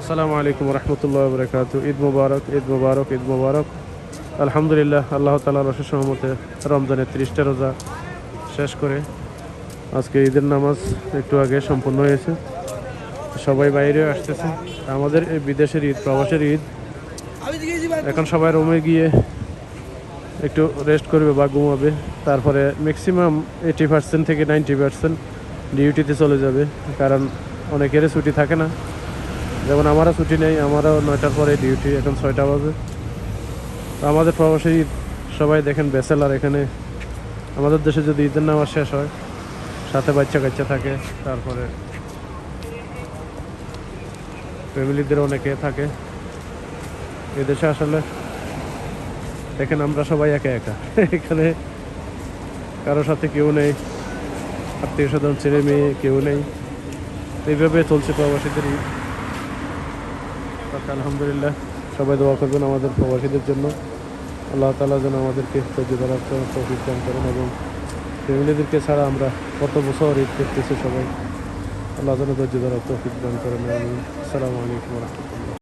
আসসালামু আলাইকুম রহমতুল্লাহ বরকাত। ঈদ মুবারক, ঈদ মুবারক, ঈদ মুবারক। আলহামদুলিল্লাহ, আল্লাহ তাআলার অশেষ রহমতে রমজানের 30টা রোজা শেষ করে আজকে ঈদের নামাজ একটু আগে সম্পূর্ণ হয়েছে। সবাই বাইরেও আসতেছে। আমাদের এই বিদেশের ঈদ, প্রবাসের ঈদ। এখন সবাই রুমে গিয়ে একটু রেস্ট করবে বা ঘুমাবে। তারপরে ম্যাক্সিমাম 80% থেকে 90% ডিউটিতে চলে যাবে, কারণ অনেকেরই ছুটি থাকে না। যেমন আমারও ছুটি নেই, আমারও 9টার পরে ডিউটি, এখন 6টা বাজে। তো আমাদের প্রবাসী ঈদ সবাই দেখেন ব্যাচেলার। এখানে আমাদের দেশে যদি ঈদের নামাজ শেষ হয়, সাথে বাচ্চা কাচ্চা থাকে, তারপরে ফ্যামিলিদের অনেকে থাকে। এদেশে আসলে দেখেন আমরা সবাই একা একা এখানে কারোর সাথে কেউ নেই, আত্মীয় স্বজন, ছেলে মেয়ে কেউ নেই। এইভাবে চলছে প্রবাসীদের ঈদ। আলহামদুলিল্লাহ, সবাই দোয়া করবেন আমাদের প্রবাসীদের জন্য। আল্লাহ তাআলা যেন আমাদেরকে ধৈর্য ধরার তৌফিক দান করেন, এবং ফ্যামিলিদেরকে ছাড়া আমরা কত বছর ঈদ করতেছি সবাই, আল্লাহ যেন ধৈর্য ধরার তৌফিক দান করেন। আসসালামু আলাইকুম ওয়া রাহমাতুল্লাহ।